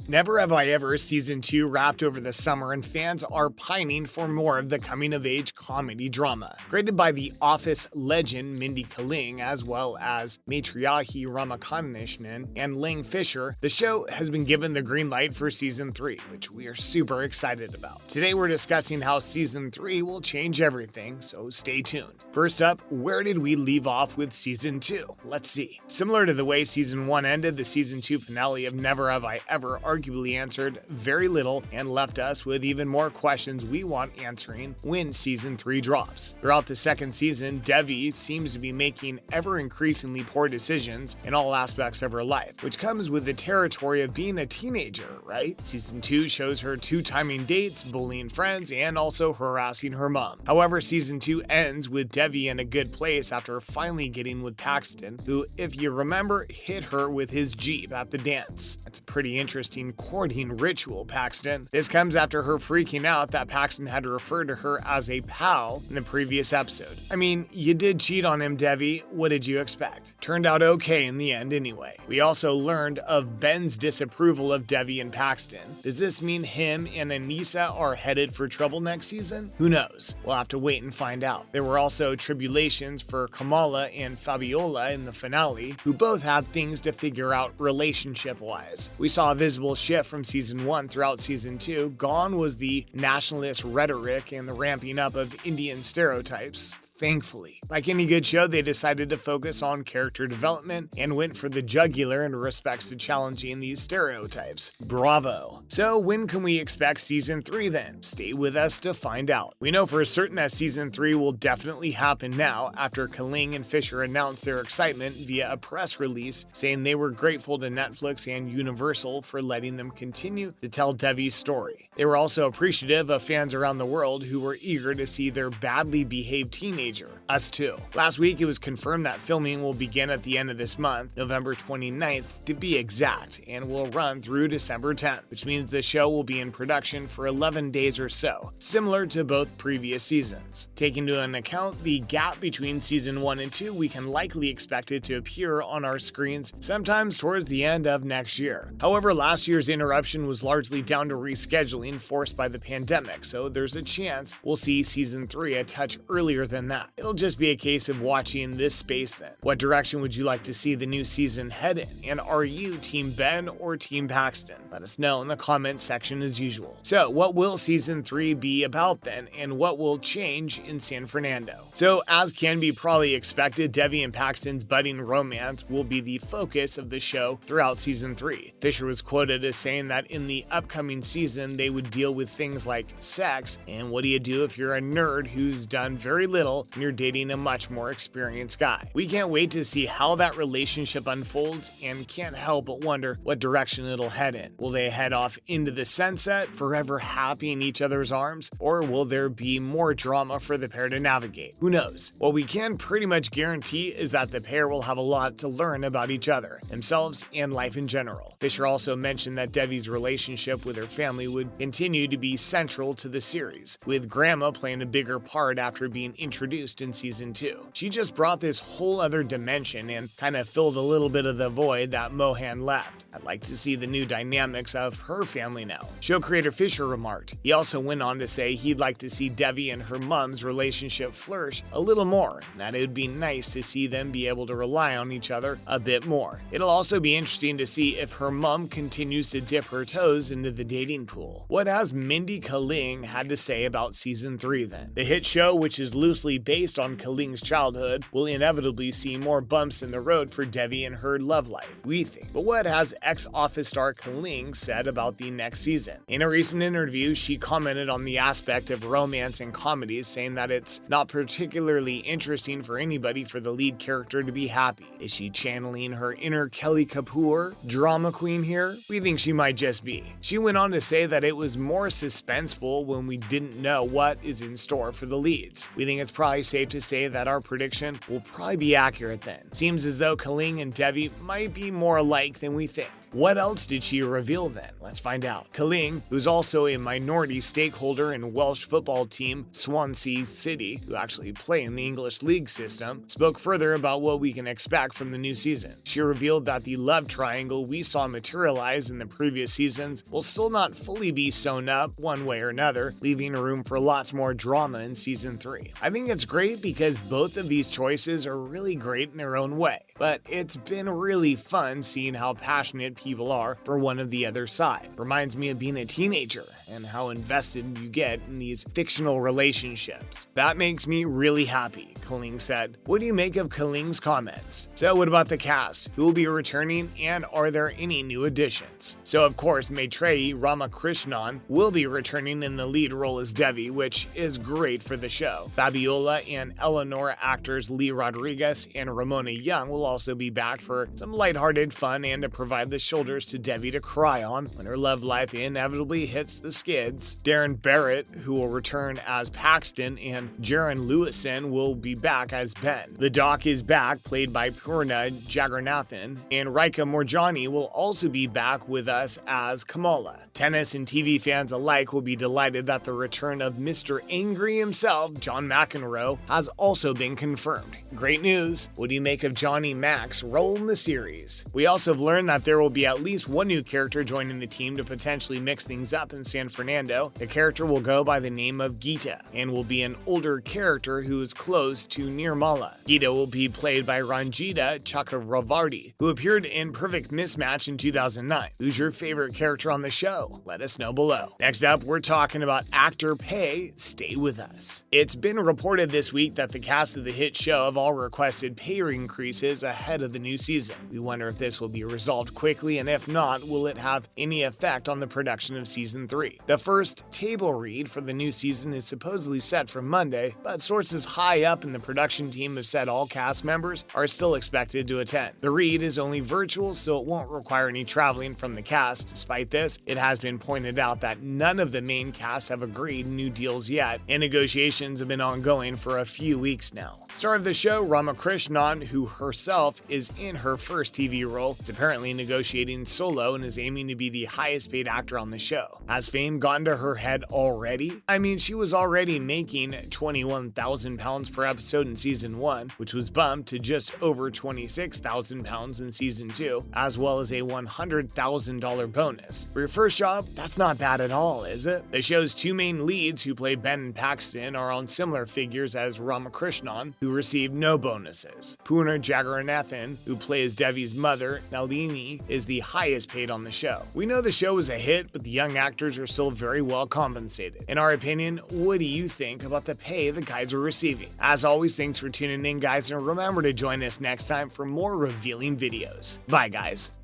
Never Have I Ever Season 2 wrapped over the summer, and fans are pining for more of the coming-of-age comedy drama. Created by The Office legend Mindy Kaling, as well as Matriarchy Ramakrishnan and Ling Fisher, the show has been given the green light for Season 3, which we are super excited about. Today we're discussing how Season 3 will change everything, so stay tuned. First up, where did we leave off with Season 2? Let's see. Similar to the way Season 1 ended, the Season 2 finale of Never Have I Ever arguably answered very little and left us with even more questions we want answering when Season 3 drops. Throughout the second season, Devi seems to be making ever-increasingly poor decisions in all aspects of her life, which comes with the territory of being a teenager, right? Season 2 shows her two-timing dates, bullying friends, and also harassing her mom. However, Season 2 ends with Devi in a good place after finally getting with Paxton, who, if you remember, hit her with his Jeep at the dance. That's a pretty interesting courting ritual, Paxton. This comes after her freaking out that Paxton had to refer to her as a pal in the previous episode. I mean, you did cheat on him, Devi. What did you expect? Turned out okay in the end anyway. We also learned of Ben's disapproval of Devi and Paxton. Does this mean him and Aneesa are headed for trouble next season? Who knows? We'll have to wait and find out. There were also tribulations for Kamala and Fabiola in the finale, who both had things to figure out relationship-wise. We saw a visible shift from Season 1 throughout Season 2. Gone was the nationalist rhetoric and the ramping up of Indian stereotypes. Thankfully. Like any good show, they decided to focus on character development and went for the jugular in respects to challenging these stereotypes. Bravo. So when can we expect Season 3 then? Stay with us to find out. We know for certain that Season 3 will definitely happen now after Kaling and Fisher announced their excitement via a press release saying they were grateful to Netflix and Universal for letting them continue to tell Devi's story. They were also appreciative of fans around the world who were eager to see their badly behaved teenager. Us too. Last week it was confirmed that filming will begin at the end of this month, November 29th to be exact, and will run through December 10th, which means the show will be in production for 11 days or so, similar to both previous seasons. Taking into account the gap between Season 1 and 2, we can likely expect it to appear on our screens sometimes towards the end of next year. However, last year's interruption was largely down to rescheduling forced by the pandemic, so there's a chance we'll see Season 3 a touch earlier than that. It'll just be a case of watching this space then. What direction would you like to see the new season head in? And are you Team Ben or Team Paxton? Let us know in the comments section as usual. So what will Season 3 be about then, and what will change in San Fernando? So as can be probably expected, Devi and Paxton's budding romance will be the focus of the show throughout Season 3. Fisher was quoted as saying that in the upcoming season they would deal with things like sex, and what do you do if you're a nerd who's done very little and you're dating a much more experienced guy. We can't wait to see how that relationship unfolds and can't help but wonder what direction it'll head in. Will they head off into the sunset, forever happy in each other's arms, or will there be more drama for the pair to navigate? Who knows? What we can pretty much guarantee is that the pair will have a lot to learn about each other, themselves, and life in general. Fisher also mentioned that Devi's relationship with her family would continue to be central to the series, with Grandma playing a bigger part after being introduced in Season 2. She just brought this whole other dimension and kind of filled a little bit of the void that Mohan left. I'd like to see the new dynamics of her family now. Show creator Fisher remarked. He also went on to say he'd like to see Devi and her mom's relationship flourish a little more, and that it would be nice to see them be able to rely on each other a bit more. It'll also be interesting to see if her mom continues to dip her toes into the dating pool. What has Mindy Kaling had to say about Season 3 then? The hit show, which is loosely based on Kaling's childhood, will inevitably see more bumps in the road for Devi and her love life, we think. But what has ex-Office star Kaling said about the next season? In a recent interview, she commented on the aspect of romance and comedies, saying that it's not particularly interesting for anybody for the lead character to be happy. Is she channeling her inner Kelly Kapoor drama queen here? We think she might just be. She went on to say that it was more suspenseful when we didn't know what is in store for the leads. We think it's probably safe to say that our prediction will probably be accurate then. Seems as though Kaling and Devi might be more alike than we think. What else did she reveal then? Let's find out. Kaling, who's also a minority stakeholder in Welsh football team Swansea City, who actually play in the English league system, spoke further about what we can expect from the new season. She revealed that the love triangle we saw materialize in the previous seasons will still not fully be sewn up one way or another, leaving room for lots more drama in season 3. I think it's great because both of these choices are really great in their own way, but it's been really fun seeing how passionate people are for one of the other side. Reminds me of being a teenager and how invested you get in these fictional relationships. That makes me really happy, Kaling said. What do you make of Kaling's comments? So what about the cast? Who will be returning, and are there any new additions? So of course, Maitreyi Ramakrishnan will be returning in the lead role as Devi, which is great for the show. Fabiola and Eleanor actors Lee Rodriguez and Ramona Young will also be back for some lighthearted fun and to provide the shoulders to Devi to cry on when her love life inevitably hits the skids. Darren Barrett, who will return as Paxton, and Jaron Lewison will be back as Ben. The Doc is back, played by Purna Jagannathan, and Raika Morjani will also be back with us as Kamala. Tennis and TV fans alike will be delighted that the return of Mr. Angry himself, John McEnroe, has also been confirmed. Great news! What do you make of Johnny Mac's role in the series? We also have learned that there will be at least one new character joining the team to potentially mix things up in San Fernando. The character will go by the name of Geeta and will be an older character who is close to Nirmala. Geeta will be played by Ranjita Chakravarty, who appeared in Perfect Mismatch in 2009. Who's your favorite character on the show? Let us know below. Next up, we're talking about actor pay. Stay with us. It's been reported this week that the cast of the hit show have all requested pay increases ahead of the new season. We wonder if this will be resolved quickly, and if not, will it have any effect on the production of season 3? The first table read for the new season is supposedly set for Monday, but sources high up in the production team have said all cast members are still expected to attend. The read is only virtual, so it won't require any traveling from the cast. Despite this, it has been pointed out that none of the main cast have agreed new deals yet, and negotiations have been ongoing for a few weeks now. Star of the show, Ramakrishnan, who herself is in her first TV role, is apparently negotiating solo and is aiming to be the highest paid actor on the show. Has fame gotten to her head already? I mean, she was already making £21,000 per episode in season 1, which was bumped to just over £26,000 in season 2, as well as a $100,000 bonus. For your first job, that's not bad at all, is it? The show's two main leads, who play Ben and Paxton, are on similar figures as Ramakrishnan, who received no bonuses. Purna Jagannathan, who plays Devi's mother, Nalini, is the highest paid on the show. We know the show was a hit, but the young actors are still very well compensated. In our opinion, what do you think about the pay the guys are receiving? As always, thanks for tuning in, guys, and remember to join us next time for more revealing videos. Bye, guys.